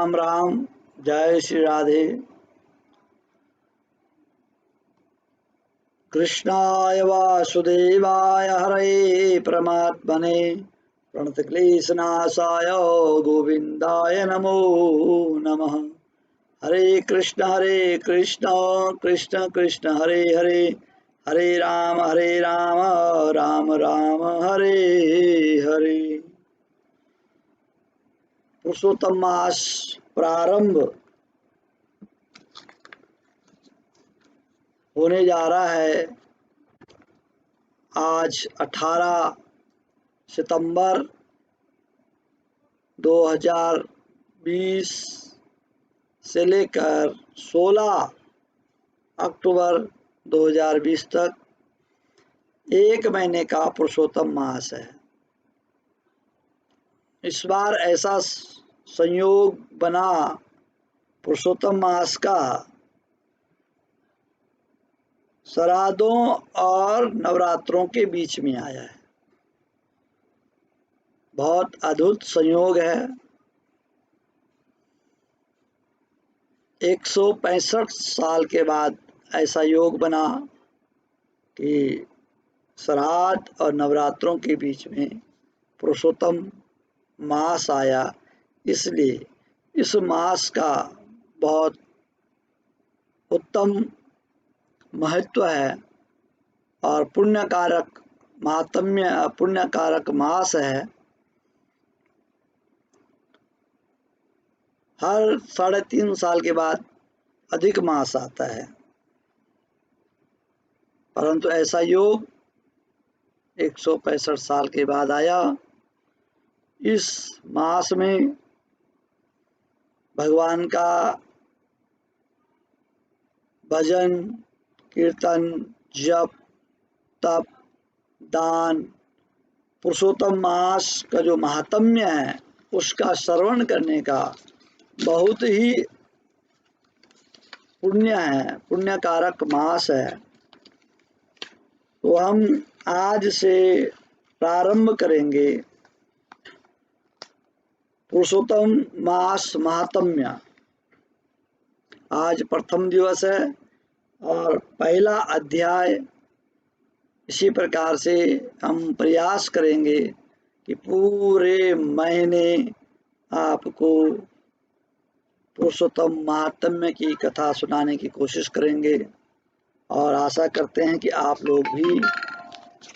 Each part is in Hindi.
राम राम। जय श्री राधे। कृष्णाय वासुदेवाय हरे परमात्मने प्रणतक्लेशनाशाय गोविंदाय नमो नमः। हरे कृष्ण कृष्ण कृष्ण हरे हरे, हरे राम राम राम हरे हरे। पुरुषोत्तम मास प्रारंभ होने जा रहा है। आज 18 सितंबर 2020 से लेकर 16 अक्टूबर 2020 तक एक महीने का पुरुषोत्तम मास है। इस बार ऐसा संयोग बना पुरुषोत्तम मास का, श्राद्धों और नवरात्रों के बीच में आया है। बहुत अद्भुत संयोग है। 165 साल के बाद ऐसा योग बना कि श्राद्ध और नवरात्रों के बीच में पुरुषोत्तम मास आया। इसलिए इस मास का बहुत उत्तम महत्व है और पुण्यकारक महात्म्य, पुण्यकारक मास है। हर 3.5 साल के बाद अधिक मास आता है, परंतु ऐसा योग 165 साल के बाद आया। इस मास में भगवान का भजन, कीर्तन, जप, तप, दान, पुरुषोत्तम मास का जो महात्म्य है उसका श्रवण करने का बहुत ही पुण्य है, पुण्यकारक मास है। तो हम आज से प्रारंभ करेंगे पुरुषोत्तम मास महात्म्य। आज प्रथम दिवस है और पहला अध्याय। इसी प्रकार से हम प्रयास करेंगे कि पूरे महीने आपको पुरुषोत्तम महात्म्य की कथा सुनाने की कोशिश करेंगे और आशा करते हैं कि आप लोग भी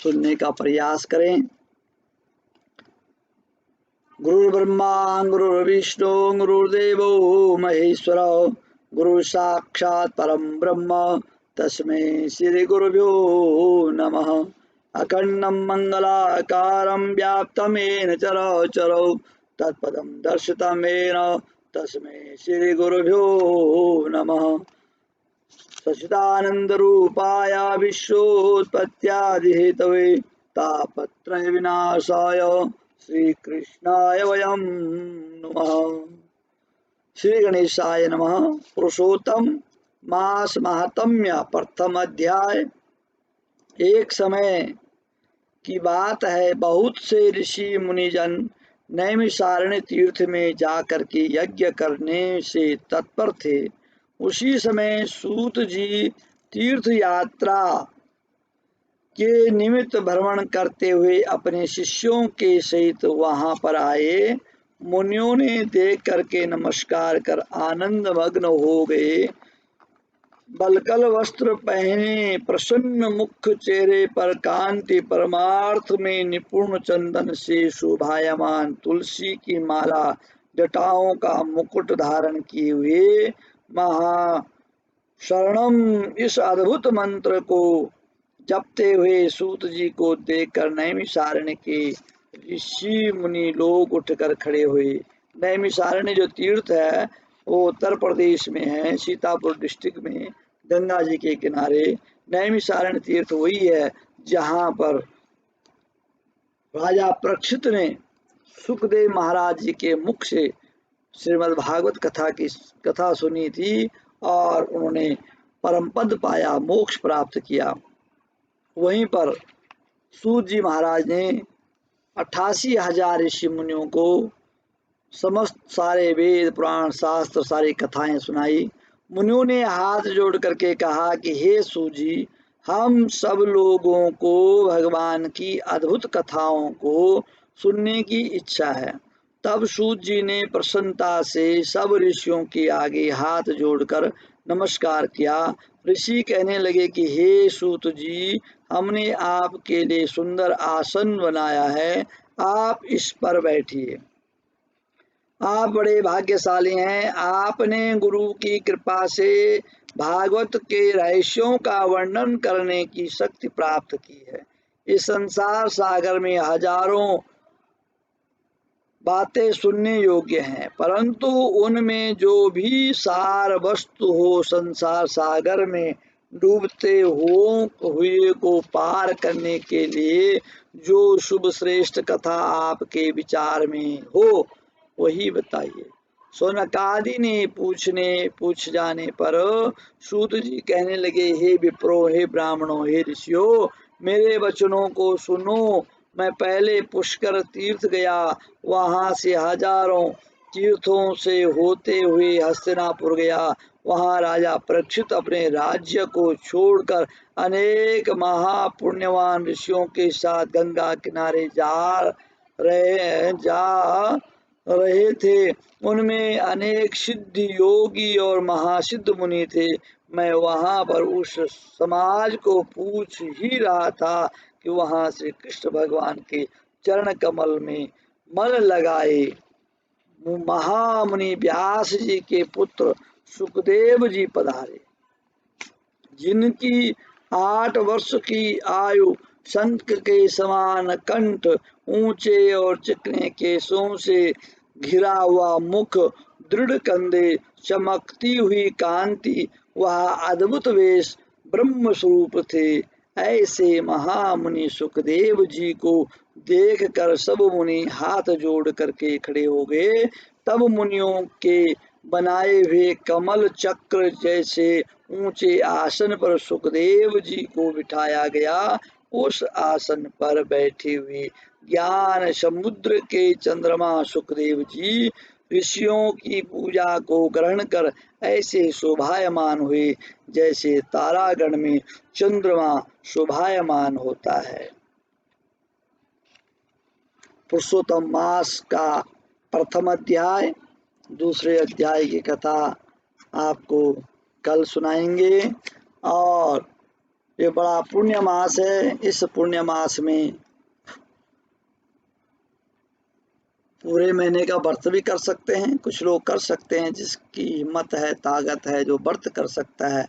सुनने का प्रयास करें। गुरुर्ब्रह्मा गुरुर्विष्णु गुरुर्देवो महेश्वर, गुरु साक्षात् परम ब्रह्म तस्मै श्री गुरुभ्यो नमः। अखंडं मंगलाकारं व्याप्तं येन चराचरं तत्पदं दर्शितं येन तस्मै श्री गुरुभ्यो नमः। सच्चिदानंद रूपाय विश्वोत्पत्त्यादिहेतवे तापत्रय विनाशाय श्रीकृष्णाय वयं नमः। श्री गणेशाय नमः। पुरुषोत्तम मास महात्म्य प्रथम अध्याय। एक समय की बात है, बहुत से ऋषि मुनिजन नैमिषारण्य तीर्थ में जाकर के यज्ञ करने से तत्पर थे। उसी समय सूत जी तीर्थ यात्रा के निमित्त भ्रमण करते हुए अपने शिष्यों के सहित वहां पर आए। मुनियों ने देख करके नमस्कार कर आनंद मग्न हो गए। बलकल वस्त्र पहने, प्रसन्न मुख, चेहरे पर कांति, परमार्थ में निपुण, चंदन से शोभायमान, तुलसी की माला, जटाओं का मुकुट धारण किए हुए महा शरणम इस अद्भुत मंत्र को जपते हुए सूत जी को देखकर नैमिषारण्य के ऋषि मुनि लोग उठकर खड़े हुए। नैमिषारण्य जो तीर्थ है वो उत्तर प्रदेश में है, सीतापुर डिस्ट्रिक्ट में, गंगा जी के किनारे। नैमिषारण्य तीर्थ वही है जहाँ पर राजा परीक्षित ने सुखदेव महाराज जी के मुख से श्रीमद् भागवत कथा सुनी थी और उन्होंने परम पद पाया, मोक्ष प्राप्त किया। वहीं पर सूत जी महाराज ने 88,000 ऋषि मुनियों को समस्त सारे वेद पुराण शास्त्र सारी कथाएं सुनाई। मुनियों ने हाथ जोड़ करके कहा कि हे सूजी, हम सब लोगों को भगवान की अद्भुत कथाओं को सुनने की इच्छा है। तब सूत जी ने प्रसन्नता से सब ऋषियों के आगे हाथ जोड़कर नमस्कार किया। ऋषि कहने लगे कि हे सूत जी, हमने आपके लिए सुंदर आसन बनाया है, आप इस पर बैठिए। आप बड़े भाग्यशाली हैं। आपने गुरु की कृपा से भागवत के रहस्यों का वर्णन करने की शक्ति प्राप्त की है। इस संसार सागर में हजारों बातें सुनने योग्य हैं, परंतु उनमें जो भी सार वस्तु हो, संसार सागर में डूबते हुए को पार करने के लिए जो शुभ श्रेष्ठ कथा आपके विचार में हो, वही बताइए। सौनकादि ने पूछ जाने पर सूत जी कहने लगे, हे विप्रो, हे ब्राह्मणों, हे ऋषियों, मेरे वचनों को सुनो। मैं पहले पुष्कर तीर्थ गया, वहां से हजारों तीर्थों से होते हुए हस्तिनापुर गया। वहां राजा परीक्षित अपने राज्य को छोड़कर अनेक महापुण्यवान ऋषियों के साथ गंगा किनारे जा रहे थे। उनमें अनेक सिद्ध योगी और महासिद्ध मुनि थे। मैं वहां पर उस समाज को पूछ ही रहा था कि वहां श्री कृष्ण भगवान के चरण कमल में मन लगाए महामुनि व्यास जी के पुत्र सुखदेव जी पधारे, जिनकी 8 वर्ष की आयु, शंख के समान कंठ, ऊंचे और चिकने केशों से घिरा हुआ मुख, दृढ़ कंधे, चमकती हुई कांति, वह अद्भुत वेश, ब्रह्म स्वरूप थे। ऐसे महामुनि सुखदेव जी को देखकर सब मुनि हाथ जोड़ करके खड़े हो गए। तब मुनियों के बनाए हुए कमल चक्र जैसे ऊंचे आसन पर सुखदेव जी को बिठाया गया। उस आसन पर बैठे हुए ज्ञान समुद्र के चंद्रमा सुखदेव जी ऋषियों की पूजा को ग्रहण कर ऐसे शोभायमान हुए जैसे तारागण में चंद्रमा शोभायमान होता है। पुरुषोत्तम मास का प्रथम अध्याय, दूसरे अध्याय की कथा आपको कल सुनाएंगे। और ये बड़ा पुण्य मास है। इस पुण्य मास में पूरे महीने का व्रत भी कर सकते हैं, कुछ लोग कर सकते हैं, जिसकी हिम्मत है, ताकत है, जो व्रत कर सकता है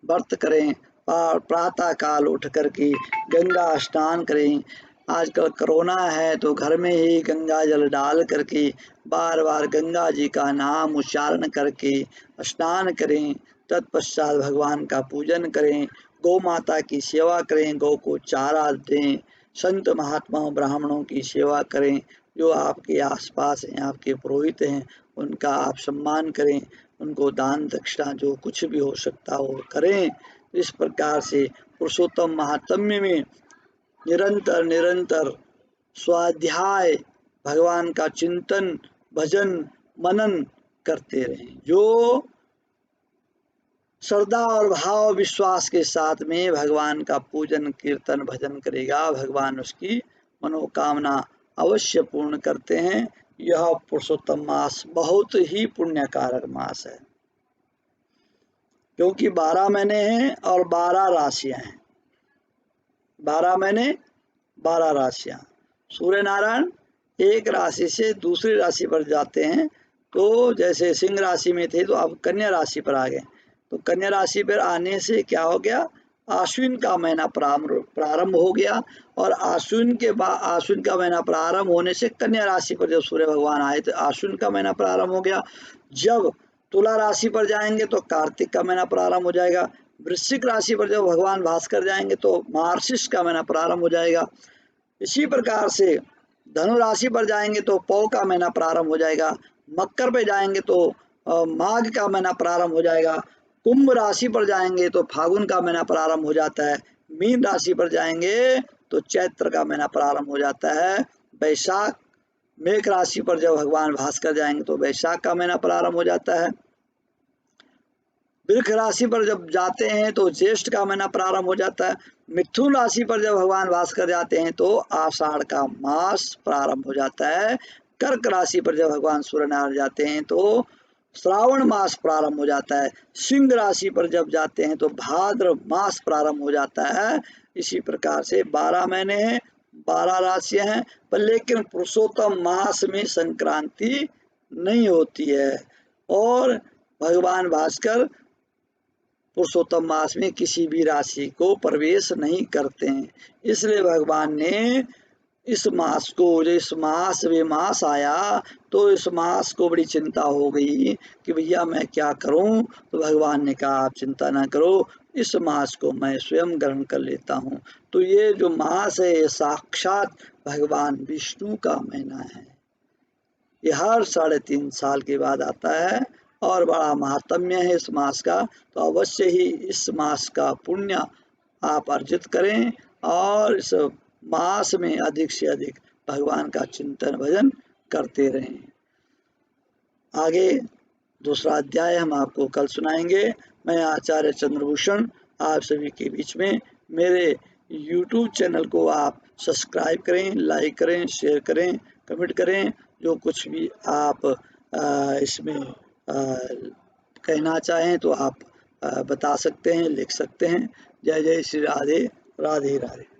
व्रत करें और प्रातः काल उठ करके गंगा स्नान करें। आजकल कोरोना है तो घर में ही गंगा जल डाल करके बार बार गंगा जी का नाम उच्चारण करके स्नान करें। तत्पश्चात भगवान का पूजन करें, गौ माता की सेवा करें, गौ को चारा दें, संत महात्माओं ब्राह्मणों की सेवा करें, जो आपके आसपास हैं, आपके पुरोहित हैं, उनका आप सम्मान करें, उनको दान दक्षिणा जो कुछ भी हो सकता हो करें। इस प्रकार से पुरुषोत्तम महात्म्य में निरंतर निरंतर स्वाध्याय, भगवान का चिंतन, भजन, मनन करते रहें। जो श्रद्धा और भाव विश्वास के साथ में भगवान का पूजन कीर्तन भजन करेगा, भगवान उसकी मनोकामना अवश्य पूर्ण करते हैं। यह पुरुषोत्तम मास बहुत ही पुण्यकारक मास है, क्योंकि 12 महीने हैं और 12 राशियां हैं। 12 महीने 12 राशियां। सूर्य नारायण एक राशि से दूसरी राशि पर जाते हैं। तो जैसे सिंह राशि में थे तो अब कन्या राशि पर आ गए। तो कन्या राशि पर आने से क्या हो गया, आश्विन का महीना प्रारंभ हो गया। और आश्विन के बाद, आश्विन का महीना प्रारंभ होने से कन्या राशि पर जब सूर्य भगवान आए तो आश्विन का महीना प्रारंभ हो गया। जब तुला राशि पर जाएंगे तो कार्तिक का महीना प्रारंभ हो जाएगा। वृश्चिक राशि पर जब भगवान भास्कर जाएंगे तो मार्गशीर्ष का महीना प्रारंभ हो जाएगा। इसी प्रकार से धनु राशि पर जाएंगे तो पौ का महीना प्रारंभ हो जाएगा। मकर पे जाएंगे तो माघ का महीना प्रारंभ हो जाएगा। कुंभ राशि पर जाएंगे तो फागुन का महीना प्रारंभ हो जाता है। मीन राशि पर जाएंगे तो चैत्र का महीना प्रारंभ हो जाता है। वैशाख मेष राशि पर जब भगवान भास्कर जाएंगे तो वैशाख का महीना प्रारंभ हो जाता है। वृष राशि पर जब जाते हैं तो ज्येष्ठ का महीना प्रारंभ हो जाता है। मिथुन राशि पर जब भगवान भास्कर जाते हैं तो आषाढ़ का मास प्रारंभ हो जाता है। कर्क राशि पर जब भगवान सूर्यनारायण जाते हैं तो श्रावण मास प्रारंभ हो जाता है। सिंह राशि पर जब जाते हैं तो भाद्र मास प्रारंभ हो जाता है। इसी प्रकार से 12 महीने हैं, 12 राशियां हैं, पर लेकिन पुरुषोत्तम मास में संक्रांति नहीं होती है और भगवान भास्कर पुरुषोत्तम मास में किसी भी राशि को प्रवेश नहीं करते हैं। इसलिए भगवान ने इस मास को, इस मास वे मास आया तो इस मास को बड़ी चिंता हो गई कि भैया मैं क्या करूं। तो भगवान ने कहा आप चिंता ना करो, इस मास को मैं स्वयं ग्रहण कर लेता हूं। तो ये जो मास है ये साक्षात भगवान विष्णु का महीना है। ये हर 3.5 साल के बाद आता है और बड़ा महात्म्य है इस मास का। तो अवश्य ही इस मास का पुण्य आप अर्जित करें और इस मास में अधिक से अधिक भगवान का चिंतन भजन करते रहें। आगे दूसरा अध्याय हम आपको कल सुनाएंगे। मैं आचार्य चंद्रभूषण आप सभी के बीच में, मेरे YouTube चैनल को आप सब्सक्राइब करें, लाइक करें, शेयर करें, कमेंट करें। जो कुछ भी आप इसमें कहना चाहें तो आप बता सकते हैं, लिख सकते हैं। जय जय श्री राधे, राधे राधे।